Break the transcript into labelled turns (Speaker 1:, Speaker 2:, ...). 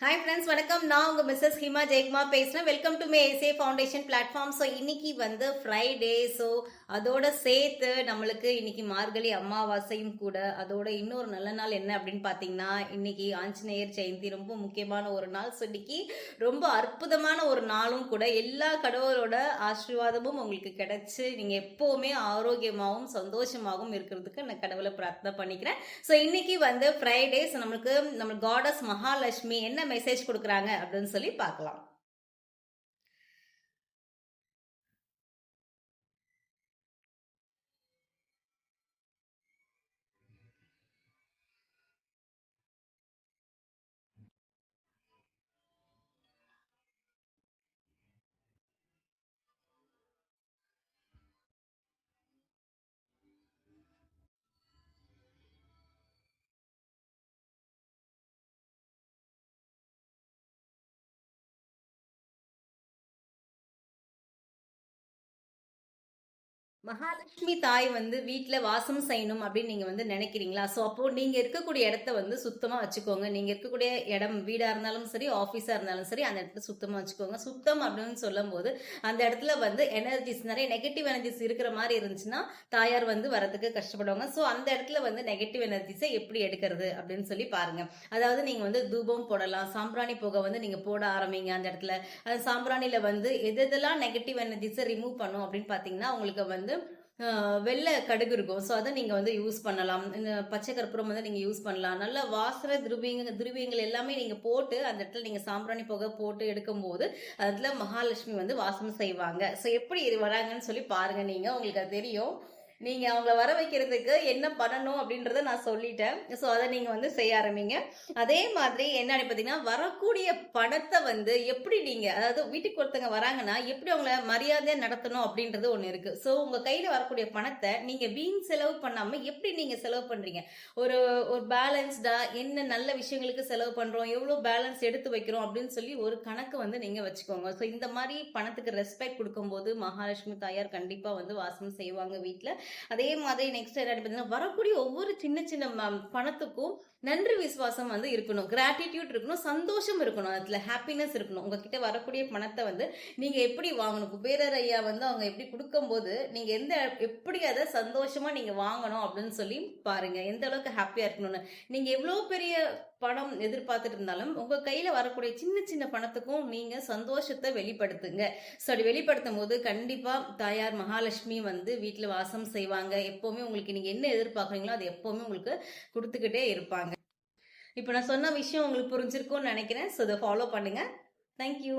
Speaker 1: Hi friends, வணக்கம். நான் உங்க மிஸ்ஸஸ் ஹிமா ஜெயக்குமார் பேசுறேன். வெல்கம் டு மே ஏசே ஃபவுண்டேஷன் பிளாட்ஃபார்ம். ஸோ இன்னைக்கு வந்து ஃப்ரைடே. ஸோ அதோட சேர்த்து நம்மளுக்கு இன்னைக்கு மார்கழி அமாவாசையும் கூட. அதோட இன்னொரு நல்ல நாள் என்ன அப்படின்னு பார்த்தீங்கன்னா, இன்னைக்கு ஆஞ்சநேயர் ஜெயந்தி, ரொம்ப முக்கியமான ஒரு நாள். ஸோ இன்னைக்கு ரொம்ப அற்புதமான ஒரு நாளும் கூட. எல்லா கடவுளோட ஆசீர்வாதமும் உங்களுக்கு கிடைச்சு நீங்க எப்பவுமே ஆரோக்கியமாகவும் சந்தோஷமாகவும் இருக்கிறதுக்கு நான் கடவுளை பிரார்த்தனை பண்ணிக்கிறேன். ஸோ இன்னைக்கு வந்து ஃப்ரைடே. ஸோ நம்ம காடஸ் மகாலட்சுமி என்ன மெசேஜ் கொடுக்குறாங்க அப்படின்னு சொல்லி பார்க்கலாம். மகாலட்சுமி தாய் வந்து வீட்டில் வாசம் செய்யணும் அப்படின்னு நீங்க வந்து நினைக்கிறீங்களா? ஸோ அப்போ நீங்க இருக்கக்கூடிய இடத்த வந்து சுத்தமா வச்சுக்கோங்க. நீங்க இருக்கக்கூடிய இடம் வீடா இருந்தாலும் சரி, ஆஃபீஸா இருந்தாலும் சரி, அந்த இடத்துல சுத்தமா வச்சுக்கோங்க. சுத்தம் அப்படின்னு சொல்லும் போது அந்த இடத்துல வந்து எனர்ஜிஸ், நிறைய நெகட்டிவ் எனர்ஜிஸ் இருக்கிற மாதிரி இருந்துச்சுன்னா தாயார் வந்து வரதுக்கு கஷ்டப்படுவாங்க. ஸோ அந்த இடத்துல வந்து நெகட்டிவ் எனர்ஜிஸை எப்படி எடுக்கிறது அப்படின்னு சொல்லி பாருங்க. அதாவது நீங்க வந்து தூபம் போடலாம், சாம்பிராணி புகை வந்து நீங்க போட ஆரம்பிங்க அந்த இடத்துல. அந்த சாம்பிராணியில வந்து எதெல்லாம் நெகட்டிவ் எனர்ஜிஸை ரிமூவ் பண்ணும் அப்படின்னு பார்த்தீங்கன்னா, உங்களுக்கு வந்து வெள்ளை கடுகு இருக்கும். ஸோ அதை நீங்கள் வந்து யூஸ் பண்ணலாம். இந்த பச்சை கற்பூரம் வந்து நீங்கள் யூஸ் பண்ணலாம். நல்ல வாசனை துருவியங்கள் எல்லாமே நீங்கள் போட்டு அந்த இடத்துல நீங்கள் சாம்பிராணி புகை போட்டு எடுக்கும்போது அதில் மகாலட்சுமி வந்து வாசம் செய்வாங்க. ஸோ எப்படி இது வராங்கன்னு சொல்லி பாருங்க. நீங்கள் உங்களுக்கு அது தெரியும். நீங்க அவங்கள வர வைக்கிறதுக்கு என்ன பண்ணணும் அப்படின்றத நான் சொல்லிட்டேன். ஸோ அதை நீங்க வந்து செய்ய ஆரம்பிங்க. அதே மாதிரி என்ன பார்த்தீங்கன்னா, வரக்கூடிய பணத்தை வந்து எப்படி நீங்க, அதாவது வீட்டுக்கு ஒருத்தங்க வராங்கன்னா எப்படி அவங்கள மரியாதையா நடத்தணும் அப்படின்றது ஒண்ணு இருக்கு. ஸோ உங்க கையில வரக்கூடிய பணத்தை நீங்க வீண் செலவு பண்ணாம எப்படி நீங்க செலவு பண்றீங்க, ஒரு ஒரு பேலன்ஸ்டா என்ன நல்ல விஷயங்களுக்கு செலவு பண்றோம், எவ்வளவு பேலன்ஸ் எடுத்து வைக்கிறோம் அப்படின்னு சொல்லி ஒரு கணக்கு வந்து நீங்க வச்சுக்கோங்க. ஸோ இந்த மாதிரி பணத்துக்கு ரெஸ்பெக்ட் கொடுக்கும்போது மகாலட்சுமி தாயார் கண்டிப்பா வந்து வாசம் செய்வாங்க வீட்டுல. அதே மாதிரி நெக்ஸ்ட் என்ன பார்த்தீங்கன்னா, வரக்கூடிய ஒவ்வொரு சின்ன சின்ன பணத்துக்கும் நன்றி விசுவாசம் வந்து இருக்கணும், கிராட்டிடியூட் இருக்கணும், சந்தோஷம் இருக்கணும், அதுல ஹாப்பினஸ் இருக்கணும். உங்ககிட்ட வரக்கூடிய பணத்தை வந்து நீங்க எப்படி வாங்கணும், குபேரர் ஐயா வந்து அவங்க எப்படி கொடுக்கும்போது நீங்க எப்படி அதை சந்தோஷமா நீங்க வாங்கணும் அப்படின்னு சொல்லி பாருங்க. எந்த அளவுக்கு ஹாப்பியா இருக்கணும்னு. நீங்க எவ்வளவு பெரிய பணம் எதிர்பார்த்துட்டு இருந்தாலும் உங்க கையில வரக்கூடிய சின்ன சின்ன பணத்துக்கும் நீங்க சந்தோஷத்தை வெளிப்படுத்துங்க. ஸோ அப்படி வெளிப்படுத்தும் போது கண்டிப்பா தாயார் மகாலட்சுமி வந்து வீட்டில் வாசம் செய்வாங்க. எப்பவுமே உங்களுக்கு நீங்க என்ன எதிர்பார்க்குறீங்களோ அது எப்பவுமே உங்களுக்கு கொடுத்துக்கிட்டே இருப்பாங்க. இப்போ நான் சொன்ன விஷயம் உங்களுக்கு புரிஞ்சிருக்கும்னு நினைக்கிறேன். ஸோ இதை ஃபாலோ பண்ணுங்க. தேங்க்யூ.